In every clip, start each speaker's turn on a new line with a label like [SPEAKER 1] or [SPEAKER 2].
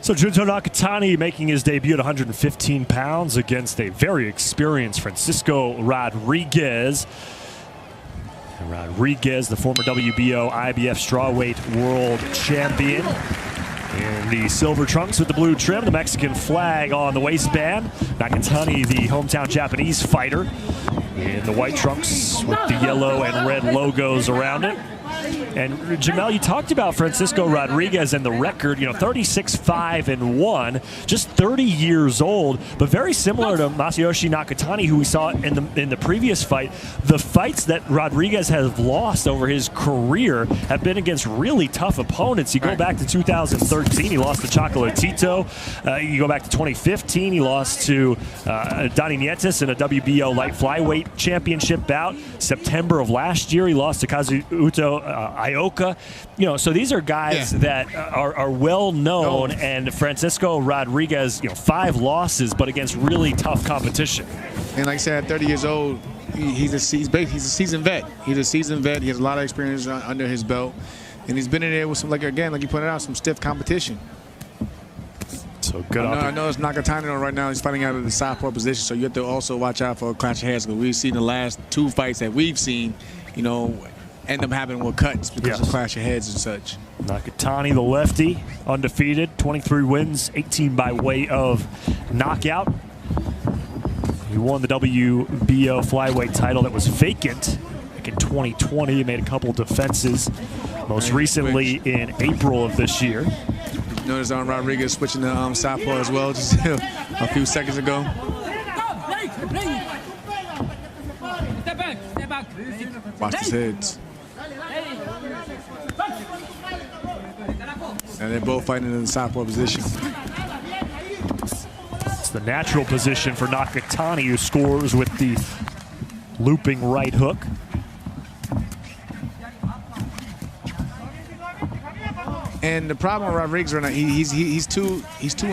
[SPEAKER 1] So Junto Nakatani making his debut at 115 pounds against a very experienced Francisco Rodriguez. And Rodriguez, the former WBO IBF strawweight world champion, in the silver trunks with the blue trim, the Mexican flag on the waistband. Nakatani, the hometown Japanese fighter, in the white trunks with the yellow and red logos around it. And Jamel, you talked about Francisco Rodriguez and the record, 36-5-1, just 30 years old, but very similar to Masayoshi Nakatani, who we saw in the previous fight. The fights that Rodriguez has lost over his career have been against really tough opponents. You go back to 2013, he lost to Chocolatito. You go back to 2015, he lost to Donny Nietes in a WBO light flyweight championship bout. September of last year, he lost to Kazuto Ioka. So these are guys that are well known, and Francisco Rodriguez, 5 losses, but against really tough competition.
[SPEAKER 2] And like I said, at 30 years old, he's a seasoned vet. He's a seasoned vet. He has a lot of experience under his belt, and he's been in there with some, like you pointed out, some stiff competition.
[SPEAKER 1] So good.
[SPEAKER 2] I know it's Nakatani right now. He's fighting out of the southpaw position, so you have to also watch out for a clash of heads, because we've seen the last 2 fights that we've seen, end up happening with cuts because of clash of heads and such.
[SPEAKER 1] Nakatani, the lefty, undefeated, 23 wins, 18 by way of knockout. He won the WBO flyweight title that was vacant back in 2020. He made a couple defenses, most recently in April of this year.
[SPEAKER 2] Notice Rodriguez switching to southpaw as well just a few seconds ago. Watch his heads. And they're both fighting in the southpaw position.
[SPEAKER 1] It's the natural position for Nakatani, who scores with the looping right hook.
[SPEAKER 2] And the problem with Rodriguez right now, he's too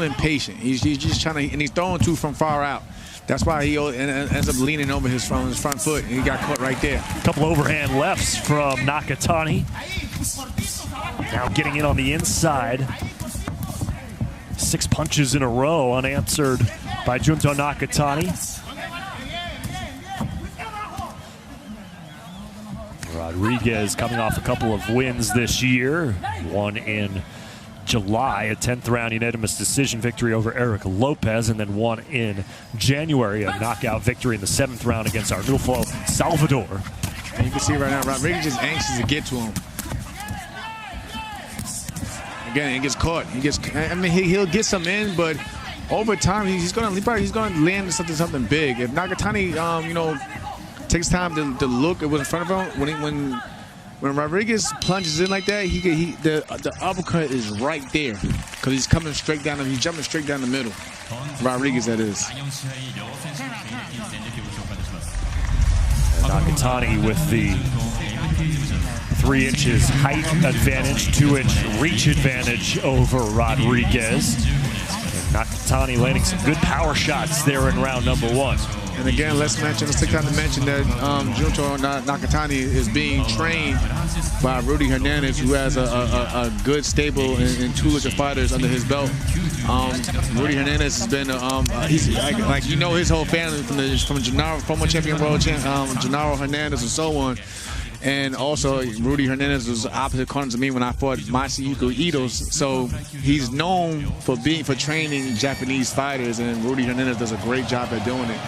[SPEAKER 2] impatient. He's just trying to, and he's throwing too from far out. That's why he ends up leaning over his front foot, and he got caught right there.
[SPEAKER 1] A couple overhand lefts from Nakatani. Now getting in on the inside. 6 punches in a row unanswered by Junto Nakatani. Rodriguez coming off a couple of wins this year. One in July, a 10th round unanimous decision victory over Eric Lopez, and then one in January, a knockout victory in the 7th round against Arnulfo Salvador.
[SPEAKER 2] And you can see right now, Rodriguez is anxious to get to him. Again, he gets caught. He'll get some in, but over time, he's gonna land something big. If Nakatani, takes time to look at what's in front of him, when Rodriguez plunges in like that, the uppercut is right there, because he's coming straight down. He's jumping straight down the middle. Rodriguez, that is.
[SPEAKER 1] Nakatani with the 3 inches height advantage, 2-inch reach advantage over Rodriguez. And Nakatani landing some good power shots there in round number 1.
[SPEAKER 2] And again, let's take time to mention that Junto Nakatani is being trained by Rudy Hernandez, who has a good stable and toolish of fighters under his belt. Rudy Hernandez has been, he's his whole family from Gennaro, former champion world Gennaro Hernandez and so on. And also, Rudy Hernandez was opposite corner to me when I fought Masayuki Ito. So he's known for training Japanese fighters, and Rudy Hernandez does a great job at doing it.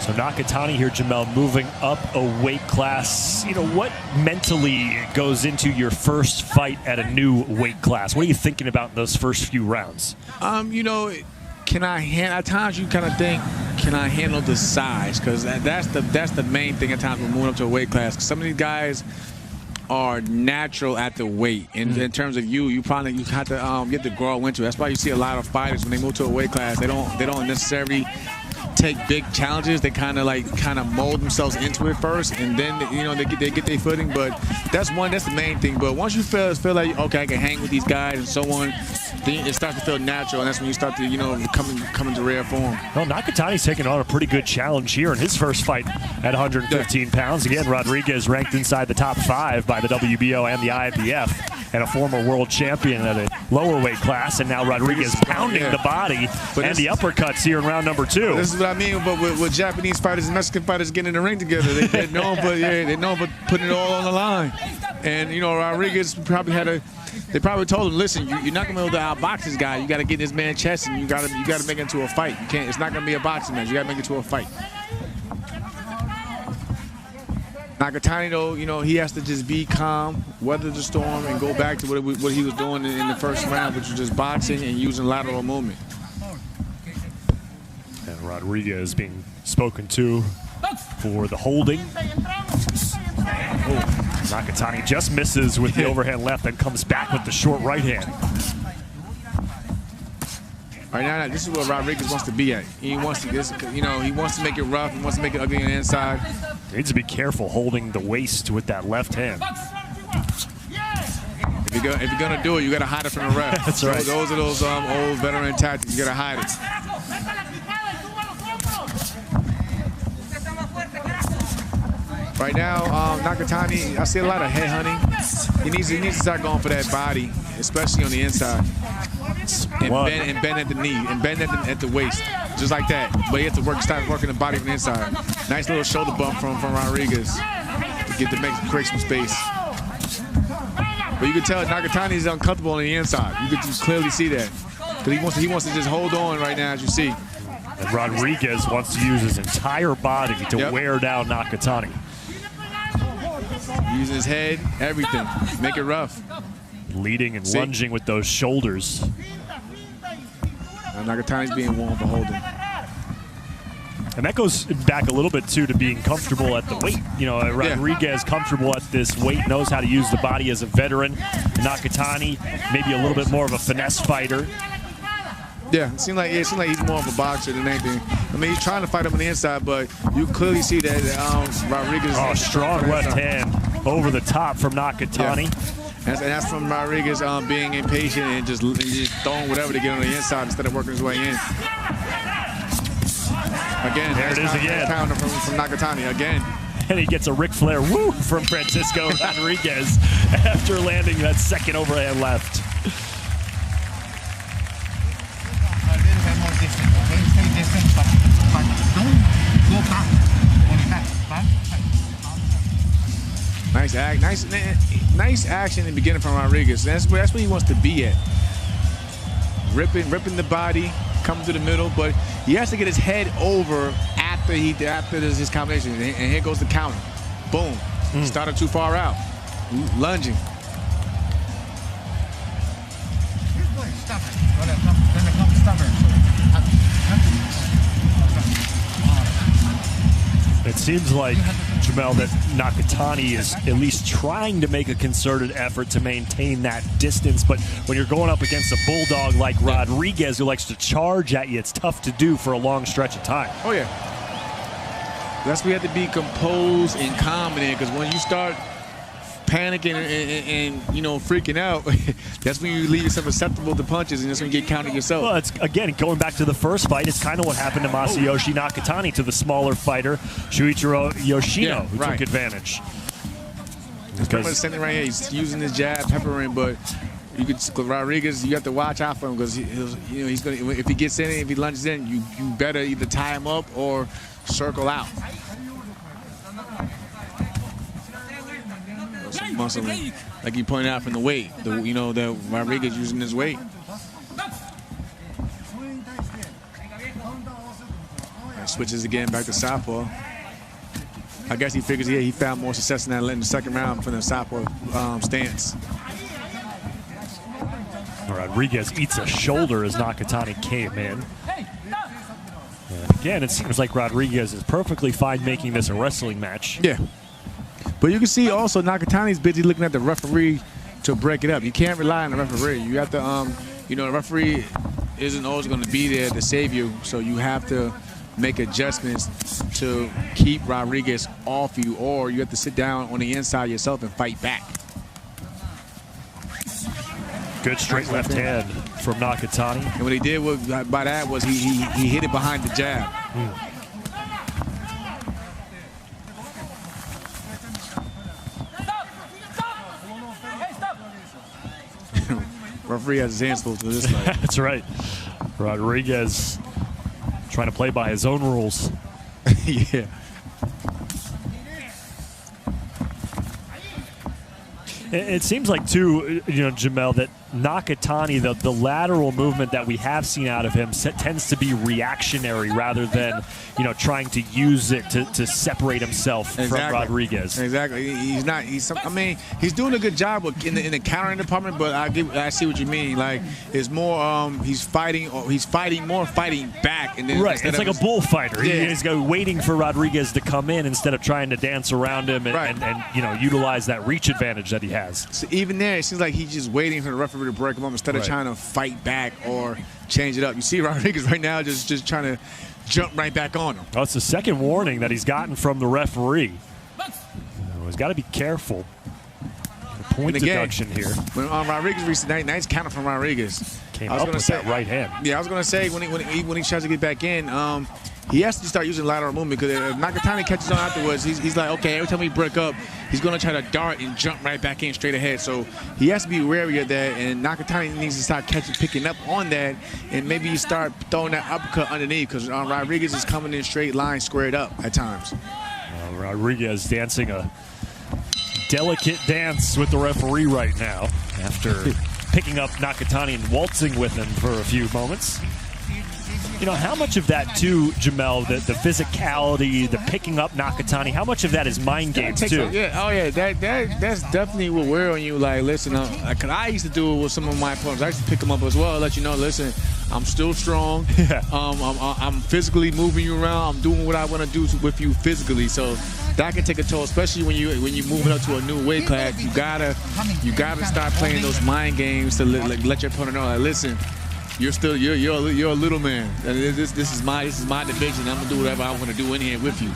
[SPEAKER 1] So Nakatani here, Jamel, moving up a weight class. What mentally goes into your first fight at a new weight class? What are you thinking about in those first few rounds?
[SPEAKER 2] At times you kind of think, can I handle the size? Because that's the main thing at times when moving up to a weight class. Because some of these guys are natural at the weight. In terms of you have to get to grow into it. That's why you see a lot of fighters when they move to a weight class, they don't necessarily take big challenges. They kind of mold themselves into it first, and then they get their footing. But that's the main thing. But once you feel like, okay, I can hang with these guys and so on, then it starts to feel natural, and that's when you start to come into rare form.
[SPEAKER 1] Well, Nakatani's taking on a pretty good challenge here in his first fight at 115 pounds. Again, Rodriguez ranked inside the top 5 by the WBO and the IBF. and a former world champion at a lower weight class, and now Rodriguez pounding the body and the uppercuts here in round number 2.
[SPEAKER 2] This is what I mean, but with Japanese fighters and Mexican fighters getting in the ring together, they're known for putting it all on the line. And you know, Rodriguez probably they probably told him, listen, you're not gonna be able to outbox this guy. You got to get in this man's chest, and you got to make it into a fight. You can't. It's not gonna be a boxing match. You got to make it to a fight. Nakatani, though, you know, he has to just be calm, weather the storm, and go back to what he was doing in the first round, which was just boxing and using lateral movement.
[SPEAKER 1] And Rodriguez being spoken to for the holding. Nakatani just misses with the overhand left and comes back with the short right hand.
[SPEAKER 2] All right, now this is where Rodriguez wants to be at. He wants to, he wants to make it rough. He wants to make it ugly on the inside.
[SPEAKER 1] He needs to be careful holding the waist with that left hand.
[SPEAKER 2] If you're gonna do it, you gotta hide it from the ref.
[SPEAKER 1] That's right.
[SPEAKER 2] Those are those old veteran tactics. You gotta hide it. Right now, Nakatani, I see a lot of head hunting. He needs to start going for that body, especially on the inside. And bend at the knee, and bend at the waist, just like that. But he has to start working the body from the inside. Nice little shoulder bump from Rodriguez to create some space. But you can tell Nakatani is uncomfortable on the inside. You can just clearly see that. Because he wants to just hold on right now, as you see.
[SPEAKER 1] And Rodriguez wants to use his entire body to wear down Nakatani.
[SPEAKER 2] Using his head, everything. Make it rough.
[SPEAKER 1] Leading and lunging with those shoulders.
[SPEAKER 2] Nakatani's being warm for holding.
[SPEAKER 1] And that goes back a little bit, too, to being comfortable at the weight. You know, Rodriguez comfortable at this weight, knows how to use the body as a veteran. Nakatani, maybe a little bit more of a finesse fighter.
[SPEAKER 2] Yeah, it seems like he's more of a boxer than anything. I mean, he's trying to fight him on the inside, but you clearly see that Rodriguez.
[SPEAKER 1] Oh, strong left hand over the top from Nakatani.
[SPEAKER 2] Yeah. And that's from Rodriguez being impatient and just throwing whatever to get on the inside instead of working his way in. Again,
[SPEAKER 1] there it is again.
[SPEAKER 2] Counter from Nakatani again.
[SPEAKER 1] And he gets a Ric Flair woo from Francisco Rodriguez after landing that second overhand left.
[SPEAKER 2] Nice action in the beginning from Rodriguez. That's where he wants to be at. Ripping the body, coming to the middle, but he has to get his head over after his combination. And here goes the counter. Boom. Started too far out. Lunging.
[SPEAKER 1] It seems like, Jamel, that Nakatani is at least trying to make a concerted effort to maintain that distance, but when you're going up against a bulldog like Rodriguez who likes to charge at you, it's tough to do for a long stretch of time.
[SPEAKER 2] Oh, yeah. That's where you have to be composed and calm in it, because when you start panicking and you know, freaking out, that's when you leave yourself susceptible to punches, and that's when you get countered yourself.
[SPEAKER 1] Well, it's, again, going back to the first fight, it's kind of what happened to Masayoshi Nakatani to the smaller fighter, Shuichiro Yoshino, who took advantage.
[SPEAKER 2] It's pretty much standing right here. He's using his jab, peppering, but Rodriguez, you have to watch out for him, because he's gonna, if he gets in, if he lunges in, you better either tie him up or circle out. Some muscle, like you pointed out from the weight. That Rodriguez using his weight. And switches again back to southpaw. I guess he figures he found more success in the second round from the southpaw stance.
[SPEAKER 1] Rodriguez eats a shoulder as Nakatani came in. And again, it seems like Rodriguez is perfectly fine making this a wrestling match.
[SPEAKER 2] Yeah. But you can see also Nakatani's busy looking at the referee to break it up. You can't rely on the referee. You have to, the referee isn't always going to be there to save you. So you have to make adjustments to keep Rodriguez off you, or you have to sit down on the inside yourself and fight back.
[SPEAKER 1] Good straight left hand from Nakatani.
[SPEAKER 2] And what he did by that was he hit it behind the jab. referee has his hands full to this fight.
[SPEAKER 1] That's right. Rodriguez trying to play by his own rules.
[SPEAKER 2] Yeah.
[SPEAKER 1] It seems like, too, Jamel, that Nakatani, the lateral movement that we have seen out of him tends to be reactionary rather than, trying to use it to separate himself from Rodriguez.
[SPEAKER 2] Exactly. He's doing a good job in the countering department, but I see what you mean. Like, it's more he's fighting back, and then
[SPEAKER 1] right. It's like a bullfighter.
[SPEAKER 2] Yeah.
[SPEAKER 1] He's waiting for Rodriguez to come in instead of trying to dance around him and utilize that reach advantage that he has.
[SPEAKER 2] So even there, it seems like he's just waiting for the referee to break him up instead of trying to fight back or change it up. You see Rodriguez right now just trying to jump right back on him.
[SPEAKER 1] Oh, it's the second warning that he's gotten from the referee. He's got to be careful. Point deduction here.
[SPEAKER 2] When Rodriguez reached the nice counter from Rodriguez.
[SPEAKER 1] Came up with that right hand.
[SPEAKER 2] Yeah, I was going to say when he tries to get back in, he has to start using lateral movement because if Nakatani catches on afterwards, he's like, okay, every time we break up, he's going to try to dart and jump right back in straight ahead. So he has to be wary of that, and Nakatani needs to start picking up on that, and maybe you start throwing that uppercut underneath because Rodriguez is coming in straight line, squared up at times.
[SPEAKER 1] Rodriguez dancing a delicate dance with the referee right now after picking up Nakatani and waltzing with him for a few moments. How much of that, too, Jamel, the physicality, the picking up Nakatani, how much of that is mind games, too?
[SPEAKER 2] That's definitely what we're on you. Like, listen, because I used to do it with some of my opponents. I used to pick them up as well, let you know, listen, I'm still strong.
[SPEAKER 1] Yeah.
[SPEAKER 2] I'm physically moving you around. I'm doing what I want to do with you physically. So that can take a toll, especially when you're moving up to a new weight class. You gotta start playing those mind games to let your opponent know, like, listen, you're a little man. This is my division. I'm gonna do whatever I want to do in here with you.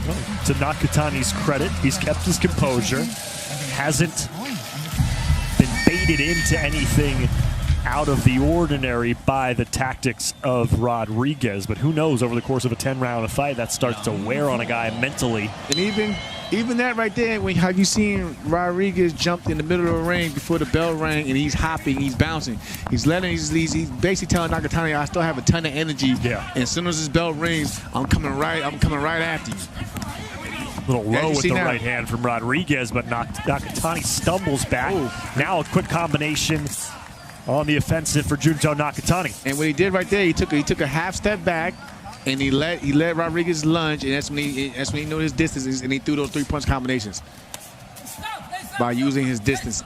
[SPEAKER 1] Well, to Nakatani's credit, he's kept his composure, hasn't been baited into anything out of the ordinary by the tactics of Rodriguez. But who knows, over the course of a 10-round fight, that starts to wear on a guy mentally.
[SPEAKER 2] And even that right there, have you seen Rodriguez jumped in the middle of the ring before the bell rang, and he's hopping, he's bouncing. He's basically telling Nakatani, I still have a ton of energy.
[SPEAKER 1] Yeah.
[SPEAKER 2] And as soon as this bell rings, I'm coming right after you.
[SPEAKER 1] A little low with the right hand from Rodriguez, but Nakatani stumbles back.
[SPEAKER 2] Ooh.
[SPEAKER 1] Now a quick combination on the offensive for Junto Nakatani.
[SPEAKER 2] And what he did right there, he took a half step back, and he let Rodriguez lunge, and that's when he knew his distance, and he threw those 3-punch combinations by using his distance.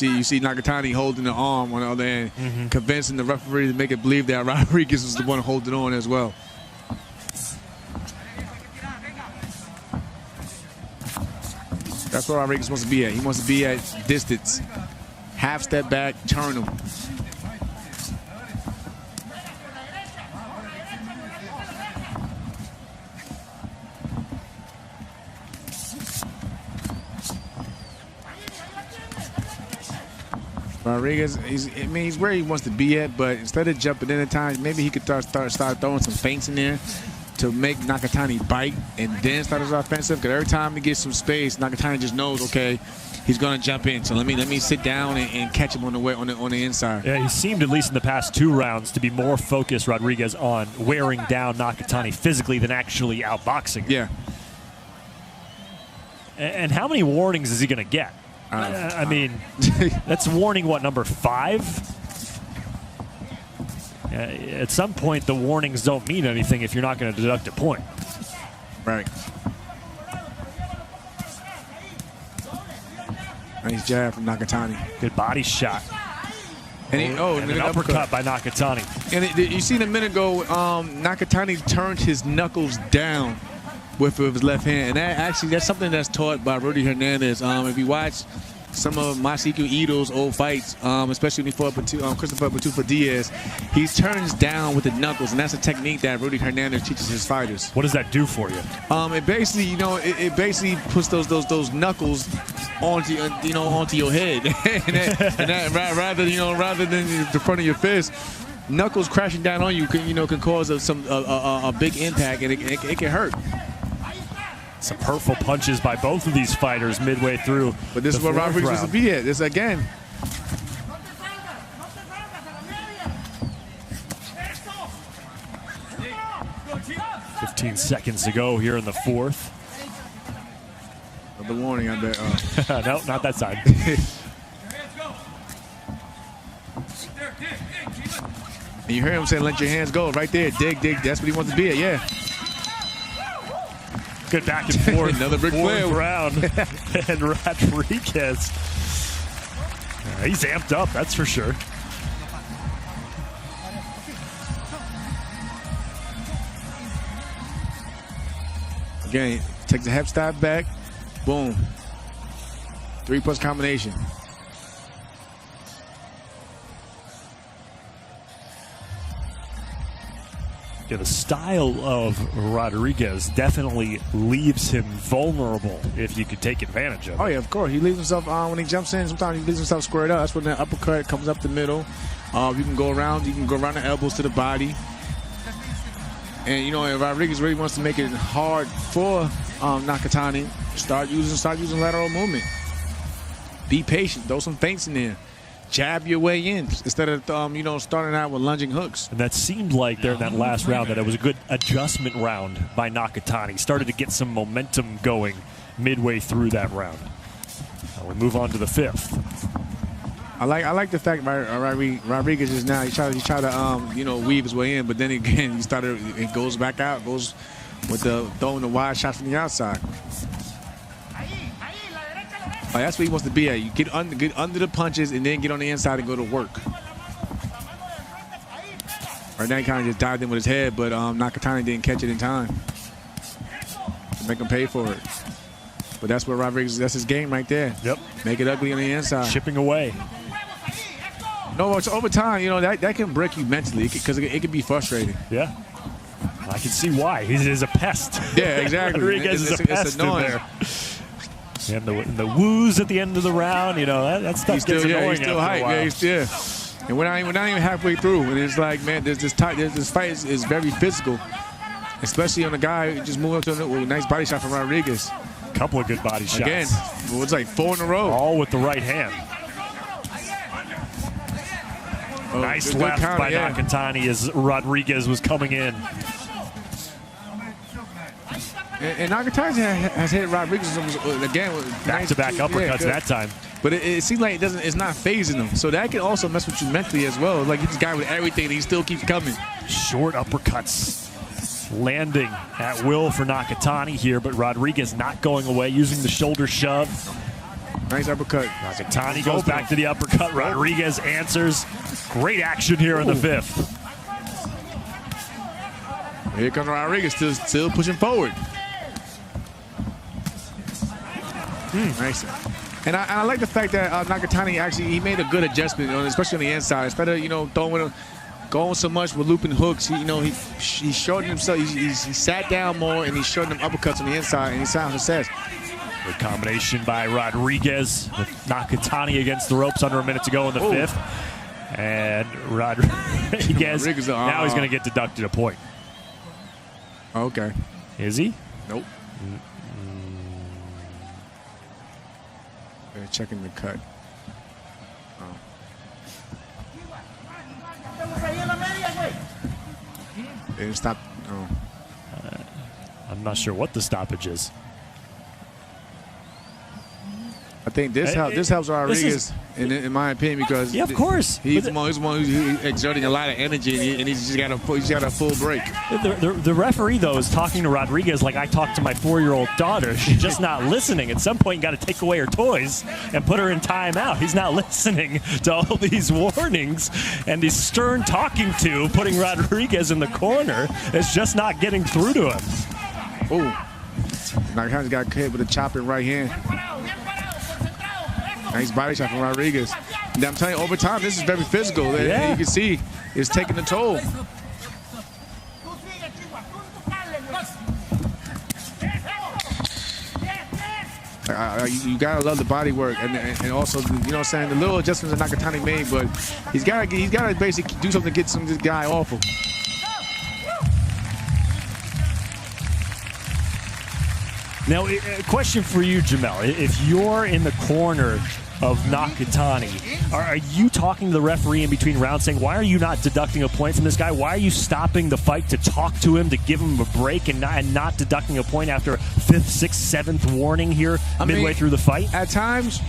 [SPEAKER 2] You see Nakatani holding the arm on the other end, convincing the referee to make it believe that Rodriguez was the one holding on as well. That's where Rodriguez wants to be at. He wants to be at distance. Half step back, turn him. Rodriguez, he's where he wants to be at, but instead of jumping in at times, maybe he could start throwing some feints in there to make Nakatani bite and then start his offensive. Because every time he gets some space, Nakatani just knows, okay, he's going to jump in. So let me sit down and catch him on the inside.
[SPEAKER 1] Yeah, he seemed, at least in the past 2 rounds, to be more focused, Rodriguez, on wearing down Nakatani physically than actually outboxing him.
[SPEAKER 2] Yeah.
[SPEAKER 1] And how many warnings is he going to get? I mean, that's warning, what, number 5? At some point, the warnings don't mean anything if you're not going to deduct a point.
[SPEAKER 2] Right. Nice jab from Nakatani.
[SPEAKER 1] Good body shot.
[SPEAKER 2] And
[SPEAKER 1] an uppercut by Nakatani.
[SPEAKER 2] And you seen a minute ago, Nakatani turned his knuckles down with his left hand. And that's something that's taught by Rudy Hernandez. If you watch some of Masahiko Ito's old fights, especially when he fought Christopher Batufa Diaz, he turns down with the knuckles, and that's a technique that Rudy Hernandez teaches his fighters.
[SPEAKER 1] What does that do for you?
[SPEAKER 2] It basically, it basically puts those knuckles onto your head, and that rather than the front of your fist. Knuckles crashing down on you can cause a big impact, and it can hurt.
[SPEAKER 1] Some hurtful punches by both of these fighters midway through.
[SPEAKER 2] But this is where Rodriguez was to be at. This again.
[SPEAKER 1] "15 seconds to go here in the fourth."
[SPEAKER 2] The warning, I bet.
[SPEAKER 1] No, not that side.
[SPEAKER 2] And you hear him saying, "Let your hands go." Right there, dig. That's what he wants to be at. Yeah.
[SPEAKER 1] Good back and forth.
[SPEAKER 2] Another big play
[SPEAKER 1] round. And Rodriguez, he's amped up, that's for sure.
[SPEAKER 2] Again, takes a hip step back. Boom. 3+ combination.
[SPEAKER 1] Yeah, the style of Rodriguez definitely leaves him vulnerable if you could take advantage of it.
[SPEAKER 2] Oh, yeah, of course. He leaves himself, when he jumps in, sometimes he leaves himself squared up. That's when that uppercut comes up the middle. You can go around the elbows to the body. And, you know, if Rodriguez really wants to make it hard for Nakatani, start using lateral movement. Be patient. Throw some feints in there. Jab your way in instead of, starting out with lunging hooks.
[SPEAKER 1] And that seemed like there in that last round that it was a good adjustment round by Nakatani. Started to get some momentum going midway through that round. Now we move on to the fifth.
[SPEAKER 2] I like the fact Rodriguez is now he tried to weave his way in, but then again it goes back out, goes with the throwing the wide shots from the outside. That's where he wants to be at. You get under the punches and then get on the inside and go to work. Right now he kind of just dived in with his head, but Nakatani didn't catch it in time to make him pay for it. But that's where Rodriguez, that's his game right there.
[SPEAKER 1] Yep.
[SPEAKER 2] Make it ugly on the inside.
[SPEAKER 1] Chipping away.
[SPEAKER 2] No, it's over time, that can break you mentally because it can be frustrating.
[SPEAKER 1] Yeah. I can see why. He's a pest.
[SPEAKER 2] Yeah, exactly.
[SPEAKER 1] Rodriguez is a pest in there. And the woos at the end of the round, that stuff gets annoying.
[SPEAKER 2] He's still hype. Yeah, and we're not even halfway through. And it's like, man, this fight is very physical, especially on a guy who just moved up to a nice body shot from Rodriguez.
[SPEAKER 1] Couple of good body shots.
[SPEAKER 2] Again, it's like 4 in a row.
[SPEAKER 1] All with the right hand. Nice left by Nakatani as Rodriguez was coming in.
[SPEAKER 2] And Nakatani has hit Rodriguez again with
[SPEAKER 1] back-to-back uppercuts that time.
[SPEAKER 2] But it seems like it's not phasing him. So that can also mess with you mentally as well. Like this guy with everything, and he still keeps coming.
[SPEAKER 1] Short uppercuts landing at will for Nakatani here, but Rodriguez not going away, using the shoulder shove.
[SPEAKER 2] Nice uppercut.
[SPEAKER 1] Nakatani goes back to the uppercut. Rodriguez answers. Great action here in the fifth.
[SPEAKER 2] Here comes Rodriguez, still pushing forward. Nice. And I like the fact that Nakatani he made a good adjustment, especially on the inside. Instead of going so much with looping hooks, he shortened himself. He sat down more and he shortened them uppercuts on the inside, and he found success.
[SPEAKER 1] Good combination by Rodriguez with Nakatani against the ropes under a minute to go in the fifth. And Rodriguez now he's going to get deducted a point.
[SPEAKER 2] Okay.
[SPEAKER 1] Is he?
[SPEAKER 2] Nope. They're checking the cut. They didn't stop. Oh.
[SPEAKER 1] I'm not sure what the stoppage is.
[SPEAKER 2] I think this helps Rodriguez, in my opinion, because
[SPEAKER 1] of course
[SPEAKER 2] he's the one who's exerting a lot of energy, and he's got a full break.
[SPEAKER 1] The referee though is talking to Rodriguez like I talk to my 4-year-old daughter. She's just not listening. At some point, you got to take away her toys and put her in timeout. He's not listening to all these warnings and these stern talking to, putting Rodriguez in the corner. It's just not getting through to him.
[SPEAKER 2] Oh, Nakatani's got hit with a chopping right hand. Nice body shot from Rodriguez. And I'm telling you, over time, this is very physical. Yeah. You can see it's taking a toll. You gotta love the body work, and also, what I'm saying, the little adjustments that Nakatani made, but he's gotta basically do something to get this guy off him.
[SPEAKER 1] Now, a question for you, Jamel. If you're in the corner of Nakatani, are you talking to the referee in between rounds saying, why are you not deducting a point from this guy? Why are you stopping the fight to talk to him, to give him a break, and not deducting a point after 5th, 6th, 7th warning here midway through the fight?
[SPEAKER 2] At times,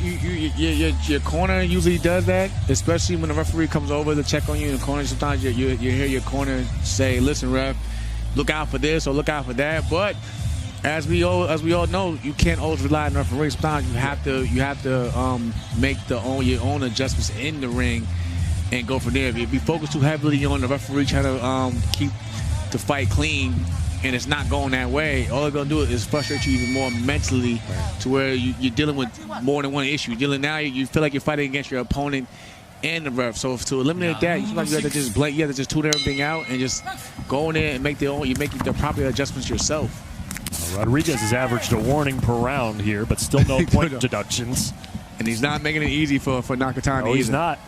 [SPEAKER 2] your corner usually does that, especially when the referee comes over to check on you in the corner. Sometimes you hear your corner say, listen, ref, look out for this or look out for that. But as we all know, you can't always rely on the referee. Sometimes you have to make your own adjustments in the ring and go from there. If you focus too heavily on the referee trying to keep the fight clean and it's not going that way, all it's gonna do is frustrate you even more mentally, to where you're dealing with more than one issue. You feel like you're fighting against your opponent and the ref. So to eliminate that, you have to just tune everything out and just go in there and make the proper adjustments yourself.
[SPEAKER 1] Rodriguez has averaged a warning per round here, but still no point deductions.
[SPEAKER 2] And he's not making it easy for Nakatani.
[SPEAKER 1] No, he's not.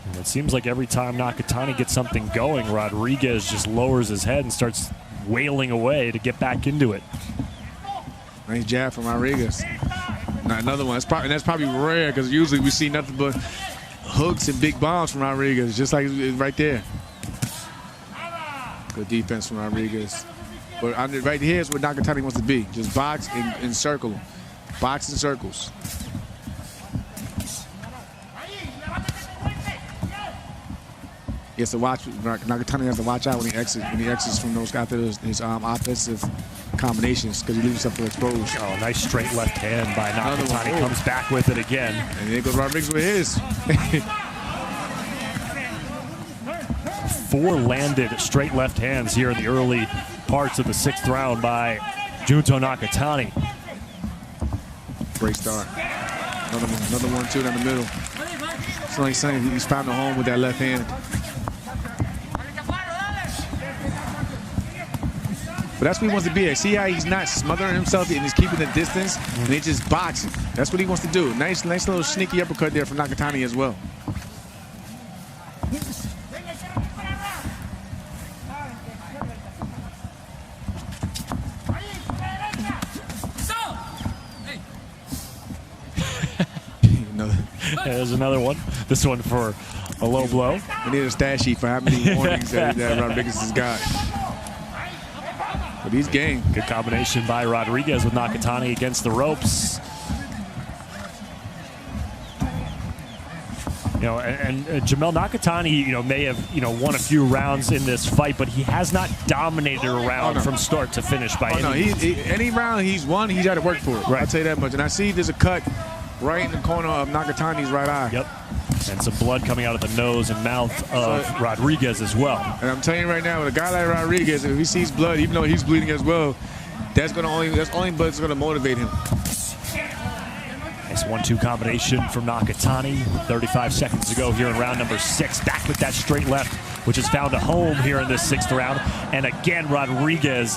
[SPEAKER 1] And it seems like every time Nakatani gets something going, Rodriguez just lowers his head and starts wailing away to get back into it.
[SPEAKER 2] Nice jab from Rodriguez. Now another one. That's probably rare, because usually we see nothing but hooks and big bombs from Rodriguez, just like right there. Good defense from Rodriguez. But right here is where Nakatani wants to be. Just box and circle. Box and circles. He has to watch. Nakatani has to watch out when he exits from those after his offensive combinations, because he leaves himself exposed.
[SPEAKER 1] Oh, nice straight left hand by Nakatani. Comes back with it again.
[SPEAKER 2] And there goes Rodriguez with his.
[SPEAKER 1] 4 landed straight left hands here in the early parts of the 6th round by Junto Nakatani.
[SPEAKER 2] Great start. Another one, two down the middle. It's like saying he's found a home with that left hand. But that's what he wants to be. See how he's not smothering himself and he's keeping the distance, and he's just boxing. That's what he wants to do. Nice little sneaky uppercut there from Nakatani as well.
[SPEAKER 1] There's another one. This one for a low blow.
[SPEAKER 2] We need a stat sheet for how many warnings that Rodriguez has got. But he's game.
[SPEAKER 1] Good combination by Rodriguez with Nakatani against the ropes. And Jamel Nakatani, may have, won a few rounds in this fight, but he has not dominated a round from start to finish by any means.
[SPEAKER 2] Any round he's won, he's had to work for it. Right. I'll tell you that much. And I see there's a cut right in the corner of Nakatani's right eye.
[SPEAKER 1] Yep. And some blood coming out of the nose and mouth of Rodriguez as well.
[SPEAKER 2] And I'm telling you right now, with a guy like Rodriguez, if he sees blood, even though he's bleeding as well, that's only blood's gonna motivate him.
[SPEAKER 1] Nice 1-2 combination from Nakatani. 35 seconds to go here in round number 6. Back with that straight left, which has found a home here in this 6th round. And again, Rodriguez,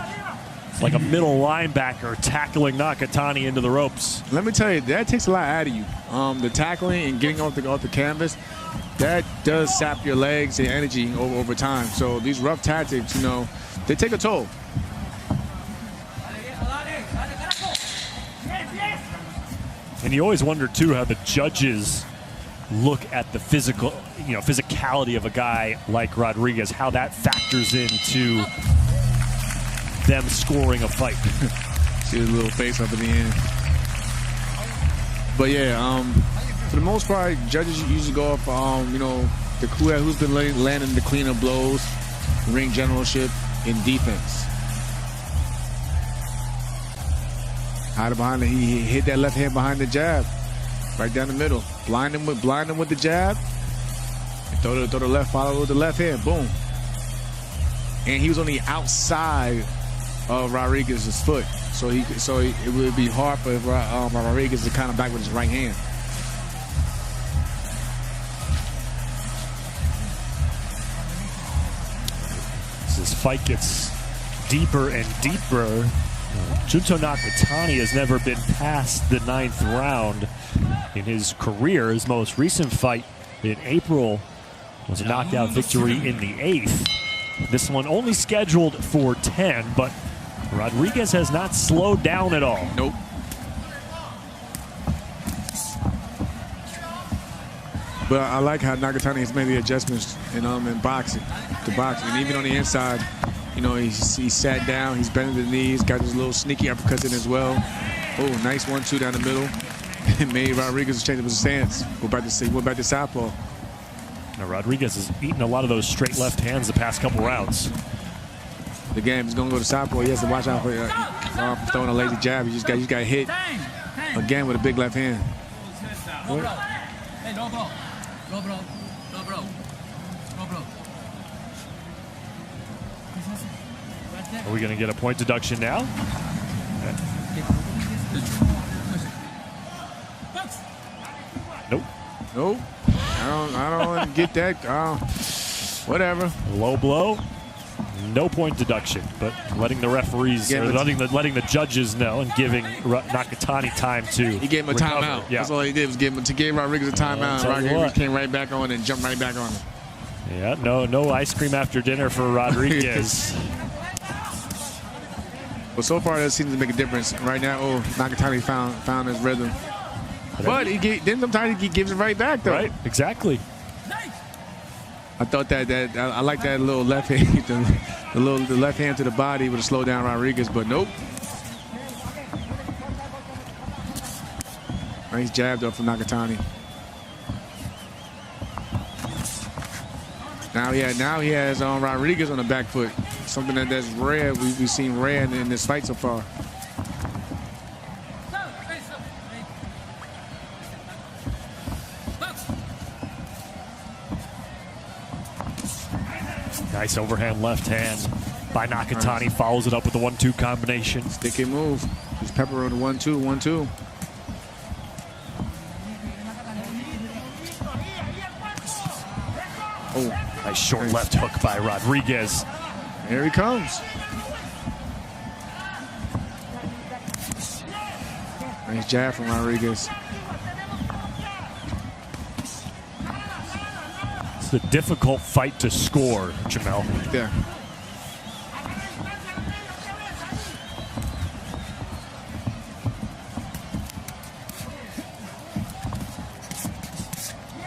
[SPEAKER 1] like a middle linebacker, tackling Nakatani into the ropes.
[SPEAKER 2] Let me tell you, that takes a lot out of you. The tackling and getting off the canvas, that does sap your legs and energy over time. So these rough tactics, they take a toll.
[SPEAKER 1] And you always wonder too how the judges look at the physicality of a guy like Rodriguez, how that factors into them scoring a fight.
[SPEAKER 2] See his little face up in the end. But yeah, for the most part, judges usually go off, who's been landing the cleaner blows, ring generalship, in defense. Hide behind he hit that left hand behind the jab, right down the middle. Blind him with the jab. And throw the left, follow with the left hand. Boom. And he was on the outside of Rodriguez's foot, so it would be hard for Rodriguez to kind of back with his right hand.
[SPEAKER 1] As this fight gets deeper and deeper, Junto Nakatani has never been past the 9th round in his career. His most recent fight in April was a knockout victory in the 8th. This one only scheduled for 10, but Rodriguez has not slowed down at all.
[SPEAKER 2] Nope. But I like how Nakatani has made the adjustments in boxing, and even on the inside, you know, he sat down, he's bending the knees, got his little sneaky uppercuts in as well. Oh, nice 1-2 down the middle. It made Rodriguez change up his stance. Went back to southpaw.
[SPEAKER 1] Now Rodriguez has eaten a lot of those straight left hands the past couple rounds.
[SPEAKER 2] Again, he's going to go to southpaw. He has to watch out for throwing a lazy jab. He just got hit again with a big left hand.
[SPEAKER 1] Are we going to get a point deduction now? Nope.
[SPEAKER 2] Nope. I don't get that. Whatever.
[SPEAKER 1] Low blow. No point deduction, but letting the referees, or letting the judges know and giving Nakatani time to.
[SPEAKER 2] He gave him a
[SPEAKER 1] recover.
[SPEAKER 2] timeout.
[SPEAKER 1] Yeah.
[SPEAKER 2] That's all he did was give Rodriguez a timeout. Rodriguez came right back on and jumped right back on him.
[SPEAKER 1] Yeah, no ice cream after dinner for Rodriguez.
[SPEAKER 2] Well, so far that seems to make a difference. Right now, Nakatani found his rhythm. But then sometimes he gives it right back, though.
[SPEAKER 1] Right, exactly.
[SPEAKER 2] I thought that I like that little left hand, the left hand to the body would have slowed down Rodriguez, but nope. Nice jab though from Nakatani. Now he has Rodriguez on the back foot, something that's rare. We've seen rare in this fight so far.
[SPEAKER 1] Nice overhand left hand by Nakatani. Nice. Follows it up with the 1-2 combination.
[SPEAKER 2] Sticky move. Just pepper on the 1-2, 1-2.
[SPEAKER 1] Oh, nice short left hook by Rodriguez.
[SPEAKER 2] Here he comes. Nice jab from Rodriguez.
[SPEAKER 1] It's a difficult fight to score, Jamel.
[SPEAKER 2] Yeah.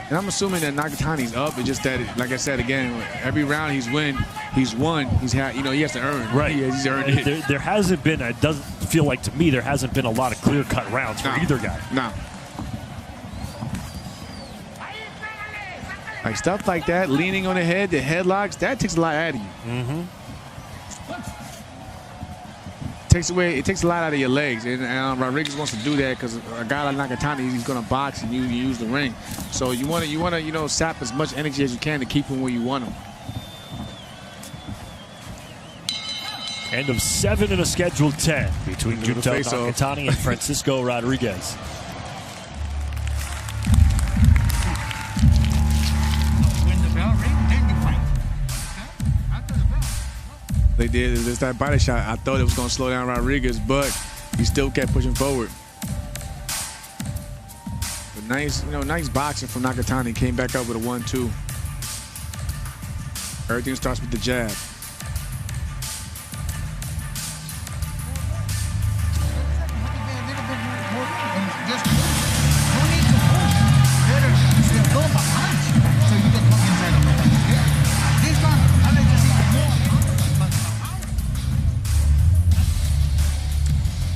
[SPEAKER 2] And I'm assuming that Nakatani's up. It's just that, like I said again, every round he's won. He's had, he has to earn.
[SPEAKER 1] Right.
[SPEAKER 2] He's earned it.
[SPEAKER 1] There hasn't been. It doesn't feel like to me there hasn't been a lot of clear-cut rounds for either guy.
[SPEAKER 2] No. Like stuff like that, leaning on the head, the headlocks, that takes a lot out of you.
[SPEAKER 1] Mm-hmm.
[SPEAKER 2] It takes a lot out of your legs, and Rodriguez wants to do that because a guy like Nakatani, he's going to box and you use the ring. So you want to sap as much energy as you can to keep him where you want him.
[SPEAKER 1] End of 7 in a scheduled 10 between Junto Nakatani and Francisco Rodriguez.
[SPEAKER 2] They did that body shot. I thought it was going to slow down Rodriguez, but he still kept pushing forward. But nice boxing from Nakatani. Came back up with a 1-2. Everything starts with the jab.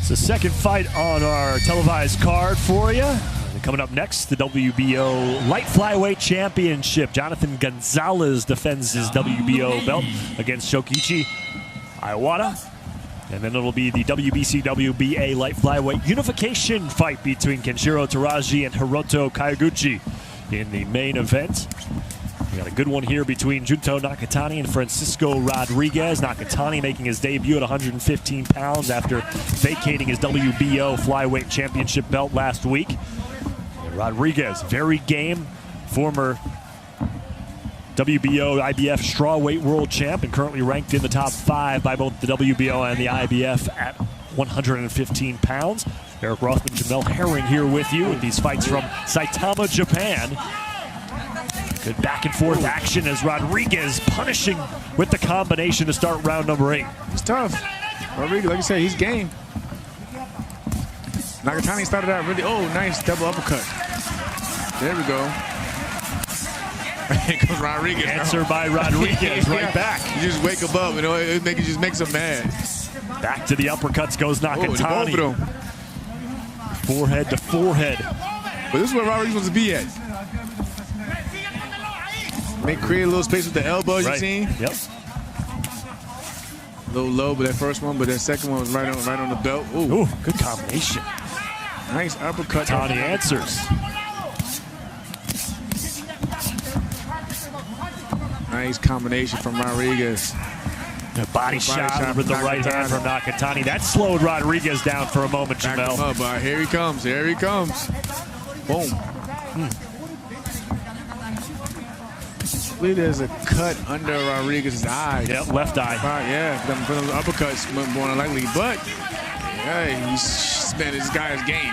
[SPEAKER 1] It's the second fight on our televised card for you. And coming up next, the WBO Light Flyweight Championship. Jonathan Gonzalez defends his WBO belt against Shokichi Iwata. And then it'll be the WBC WBA Light Flyweight Unification fight between Kenshiro Teraji and Hiroto Kaiguchi in the main event. We got a good one here between Junto Nakatani and Francisco Rodriguez. Nakatani making his debut at 115 pounds after vacating his WBO Flyweight Championship belt last week. And Rodriguez, very game, former WBO IBF strawweight world champ and currently ranked in the top 5 by both the WBO and the IBF at 115 pounds. Eric Rothman, Jamel Herring here with you in these fights from Saitama, Japan. Good back and forth action as Rodriguez punishing with the combination to start round number 8.
[SPEAKER 2] It's tough. Rodriguez, like you said, he's game. Nakatani started out really, nice double uppercut. There we go. Here comes Rodriguez.
[SPEAKER 1] Answer by Rodriguez right back.
[SPEAKER 2] You just wake him up, it just makes him mad.
[SPEAKER 1] Back to the uppercuts goes Nakatani.
[SPEAKER 2] Both of them.
[SPEAKER 1] Forehead to forehead.
[SPEAKER 2] But this is where Rodriguez wants to be at. Create a little space with the elbows, you seen?
[SPEAKER 1] Yep.
[SPEAKER 2] A little low, but that first one, but that second one was right on the belt.
[SPEAKER 1] Ooh, good combination.
[SPEAKER 2] Nice uppercut.
[SPEAKER 1] Nakatani answers.
[SPEAKER 2] Nice combination from Rodriguez.
[SPEAKER 1] A body shot with the right hand from Nakatani. That slowed Rodriguez down for a moment, Jamel.
[SPEAKER 2] Back him up, here he comes. Here he comes. Boom. I believe there's a cut under Rodriguez's eye.
[SPEAKER 1] Yep, left eye.
[SPEAKER 2] Yeah, them uppercuts more than likely. But, yeah, he's spent his guy's game.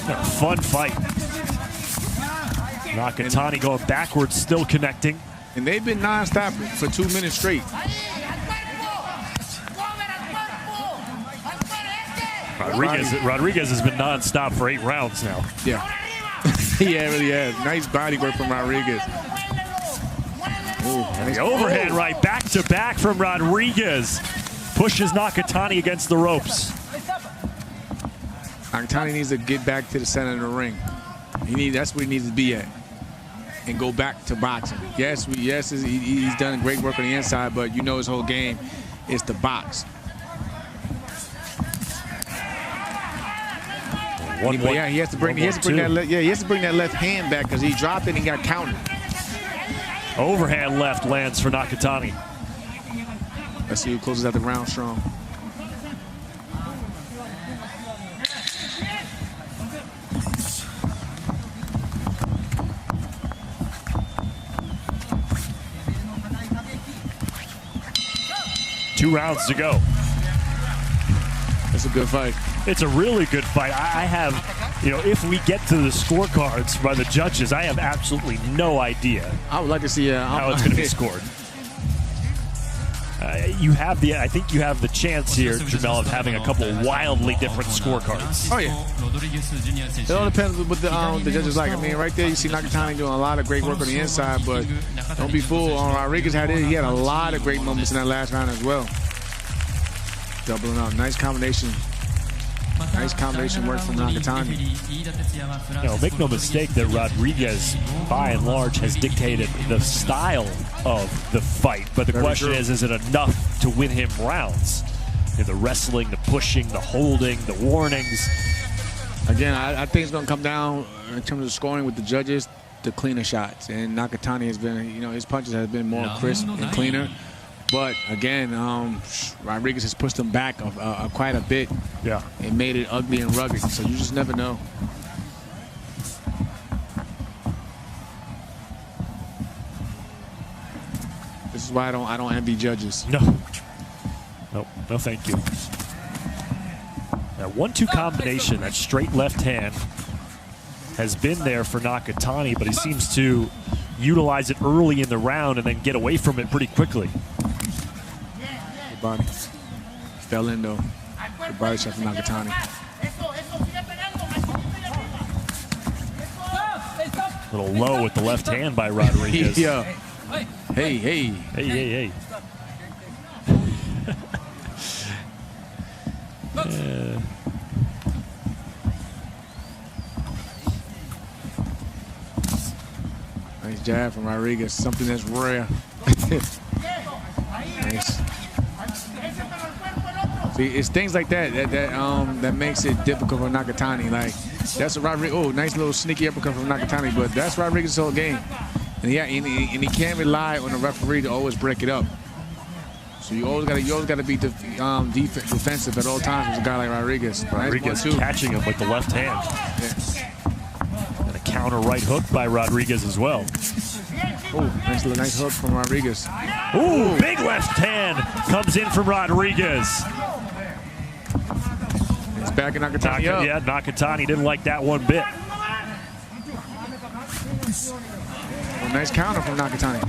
[SPEAKER 1] A fun fight. Nakatani going backwards, still connecting.
[SPEAKER 2] And they've been non-stop for 2 minutes straight.
[SPEAKER 1] Rodriguez has been non-stop for 8 rounds now.
[SPEAKER 2] Yeah. Yeah, it really has. Nice body work from Rodriguez.
[SPEAKER 1] Nice overhand right back to back from Rodriguez. Pushes Nakatani against the ropes.
[SPEAKER 2] Nakatani needs to get back to the center of the ring. That's where he needs to be at. And go back to boxing. Yes, he's done great work on the inside, but his whole game is to box. He has to bring that left hand back because he dropped it and he got countered.
[SPEAKER 1] Overhand left lands for Nakatani.
[SPEAKER 2] Let's see who closes out the round strong.
[SPEAKER 1] Two rounds to go.
[SPEAKER 2] It's a good fight.
[SPEAKER 1] It's a really good fight. I have, if we get to the scorecards by the judges, I have absolutely no idea.
[SPEAKER 2] I would like to see
[SPEAKER 1] how it's going to be scored. I think you have the chance here, Jamel, of having a couple wildly different scorecards.
[SPEAKER 2] Oh yeah. It all depends what the judges like. I mean, right there you see Nakatani doing a lot of great work on the inside, but don't be fooled. Rodriguez he had a lot of great moments in that last round as well. Doubling up, nice combination. Nice combination work from Nakatani.
[SPEAKER 1] Make no mistake that Rodriguez, by and large, has dictated the style of the fight. But the question is it enough to win him rounds? The wrestling, the pushing, the holding, the warnings.
[SPEAKER 2] Again, I think it's going to come down in terms of scoring with the judges, the cleaner shots. And Nakatani has been, his punches have been more crisp and cleaner. But again, Rodriguez has pushed him back quite a bit.
[SPEAKER 1] Yeah.
[SPEAKER 2] And made it ugly and rugged. So you just never know. This is why I don't envy judges.
[SPEAKER 1] No, thank you. That 1-2 combination, that straight left hand, has been there for Nakatani, but he seems to utilize it early in the round and then get away from it pretty quickly.
[SPEAKER 2] Body. Fell in though. The body shot from Nakatani.
[SPEAKER 1] A little low with the left hand by Rodriguez.
[SPEAKER 2] Yeah. Hey. Nice jab from Rodriguez. Something that's rare. Nice. See, it's things like that makes it difficult for Nakatani. Like that's a Rodriguez. Oh, nice little sneaky uppercut from Nakatani, but that's Rodriguez's whole game. And he can't rely on the referee to always break it up. So you always got to be defensive at all times with a guy like Rodriguez.
[SPEAKER 1] Rodriguez catching him with the left hand. Yeah. And a counter right hook by Rodriguez as well.
[SPEAKER 2] Oh, nice hook from Rodriguez.
[SPEAKER 1] Ooh, big left hand comes in from Rodriguez.
[SPEAKER 2] It's back in Nakatani up.
[SPEAKER 1] Yeah, Nakatani didn't like that one bit.
[SPEAKER 2] Oh, nice counter from Nakatani.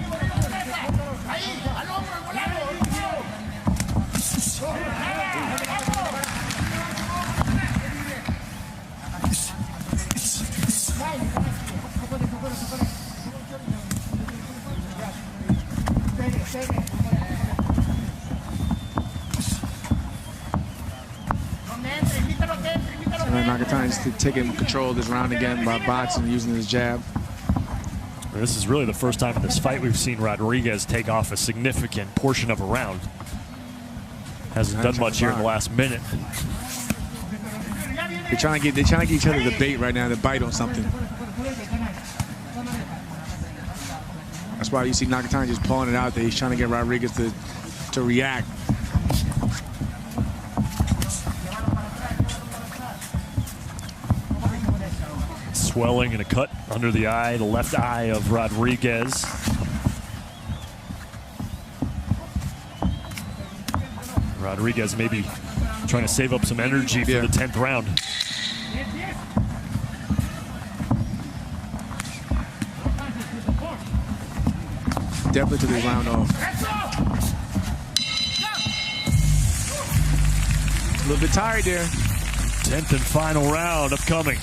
[SPEAKER 2] Nakatani's taking control of this round again by boxing and using his jab.
[SPEAKER 1] This is really the first time in this fight we've seen Rodriguez take off a significant portion of a round. Hasn't done much here in the last minute.
[SPEAKER 2] They're trying to get each other the bait right now to bite on something. That's why you see Nakatani just pulling it out there. He's trying to get Rodriguez to react.
[SPEAKER 1] Swelling and a cut under the eye, the left eye of Rodriguez. Rodriguez maybe trying to save up some energy for the 10th round.
[SPEAKER 2] Definitely took his round off. A little bit tired there.
[SPEAKER 1] 10th and final round upcoming.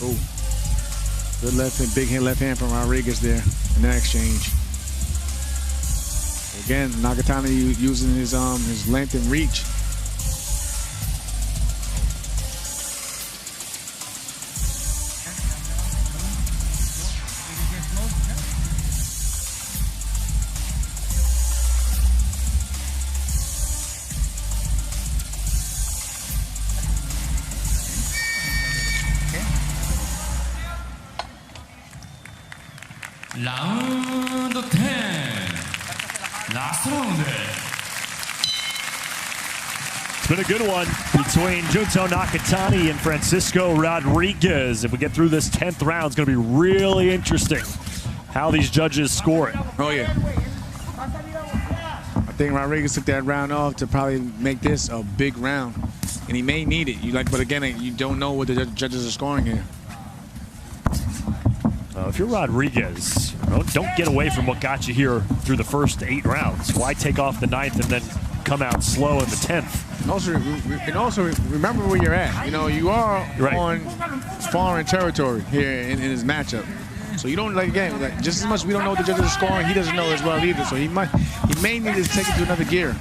[SPEAKER 2] Oh, good left hand, big hand, left hand from Rodriguez there in that exchange. Again, Nakatani using his length and reach.
[SPEAKER 3] Round 10. Last round.
[SPEAKER 1] It's been a good one between Junto Nakatani and Francisco Rodriguez. If we get through this 10th round, it's going to be really interesting how these judges score it.
[SPEAKER 2] Oh, yeah. I think Rodriguez took that round off to probably make this a big round. And he may need it. But again, you don't know what the judges are scoring here.
[SPEAKER 1] If you're Rodriguez, don't get away from what got you here through the first 8 rounds. Why take off the 9th and then come out slow in the 10th?
[SPEAKER 2] And also remember where you're at. You know, you are on foreign territory here in his matchup. So you don't, again, just as much we don't know what the judges are scoring, he doesn't know as well either. So he may need to take it to another gear.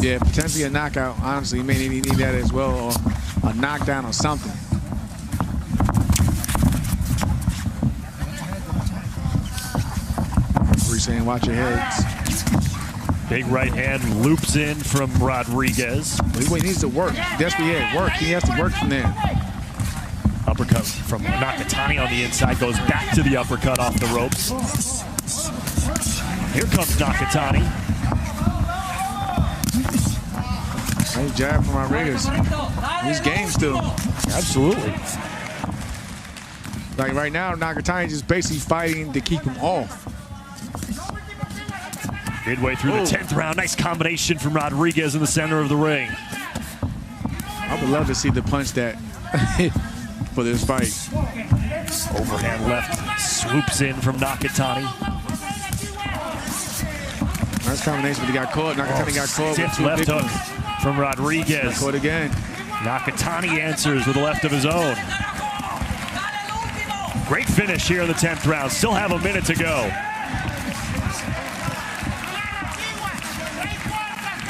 [SPEAKER 2] Yeah, potentially a knockout. Honestly, he may need that as well, or a knockdown or something. We're saying watch your heads.
[SPEAKER 1] Big right hand loops in from Rodriguez.
[SPEAKER 2] He needs to work. That's what he had. Work. He has to work from there.
[SPEAKER 1] Uppercut from Nakatani on the inside. Goes back to the uppercut off the ropes. Here comes Nakatani.
[SPEAKER 2] Nice jab from Rodriguez. He's game still.
[SPEAKER 1] Absolutely.
[SPEAKER 2] Like right now, Nakatani just basically fighting to keep him off.
[SPEAKER 1] Midway through the 10th round, nice combination from Rodriguez in the center of the ring.
[SPEAKER 2] I would love to see the punch that for this fight.
[SPEAKER 1] Overhand left swoops in from Nakatani.
[SPEAKER 2] Nice combination, but he got caught. Nakatani got caught.
[SPEAKER 1] Stiff left hook from Rodriguez.
[SPEAKER 2] Caught again.
[SPEAKER 1] Nakatani answers with a left of his own. Great finish here in the 10th round. Still have a minute to go.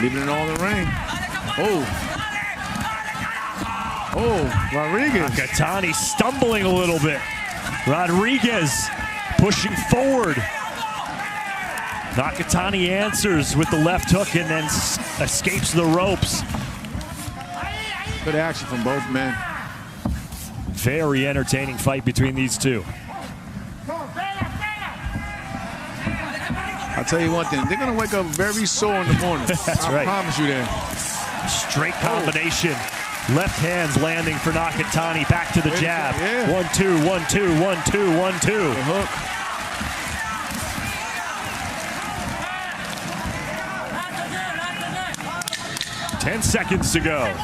[SPEAKER 2] Leaving it all in the ring. Oh, Rodriguez.
[SPEAKER 1] Nakatani stumbling a little bit. Rodriguez pushing forward. Nakatani answers with the left hook and then escapes the ropes.
[SPEAKER 2] Good action from both men.
[SPEAKER 1] Very entertaining fight between these two.
[SPEAKER 2] I'll tell you one thing, they're gonna wake up very sore in the morning.
[SPEAKER 1] That's
[SPEAKER 2] I
[SPEAKER 1] right.
[SPEAKER 2] promise you that.
[SPEAKER 1] Straight combination. Left hands landing for Nakatani. Back to the jab.
[SPEAKER 2] Yeah.
[SPEAKER 1] 1-2, 1-2, 1-2, 1-2.
[SPEAKER 2] The hook.
[SPEAKER 1] Ten seconds to go.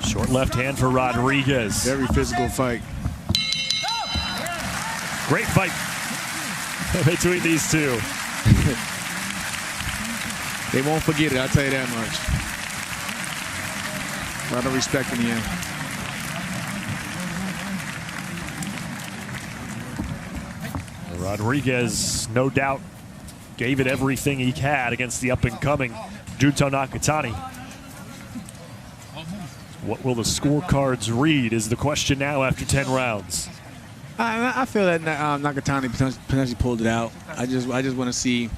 [SPEAKER 1] Short left hand for Rodriguez.
[SPEAKER 2] Very physical fight.
[SPEAKER 1] Great fight between these two.
[SPEAKER 2] They won't forget it, I'll tell you that much. A lot of respect in the end.
[SPEAKER 1] Rodriguez, no doubt, gave it everything he had against the up-and-coming Junto Nakatani. What will the scorecards read is the question now after 10 rounds.
[SPEAKER 2] I feel that Nakatani potentially pulled it out. I just want to see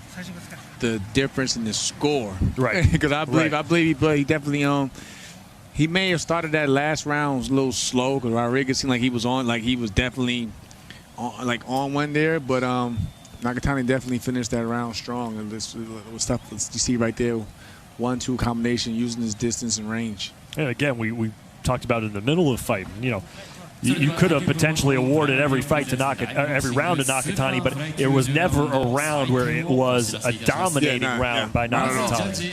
[SPEAKER 2] the difference in the score,
[SPEAKER 1] right?
[SPEAKER 2] Because I believe he definitely he may have started that last round a little slow because Rodriguez seemed like he was definitely on one there, but Nakatani definitely finished that round strong, and this stuff you see right there, 1-2 combination using his distance and range.
[SPEAKER 1] And again, we talked about it in the middle of the fight. You know, you could have potentially awarded every round to Nakatani, but it was never a round where it was a dominating round by Nakatani.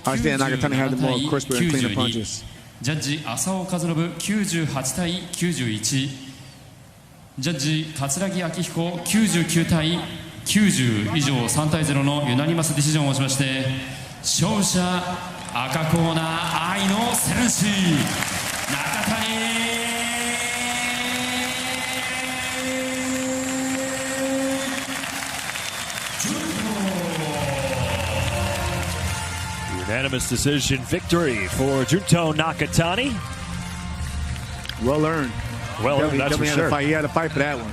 [SPEAKER 2] I think Nakatani had the more crisper and cleaner punches.
[SPEAKER 3] ジャッジ浅尾和信98対91、ジャッジ桂木明彦99対90、以上3対0のユナニマスディシジョンをしまして、勝者赤コーナー愛の戦士中谷。
[SPEAKER 1] Unanimous decision victory for Junto Nakatani.
[SPEAKER 2] Well earned.
[SPEAKER 1] Well earned, that's for sure.
[SPEAKER 2] He had to fight for that one.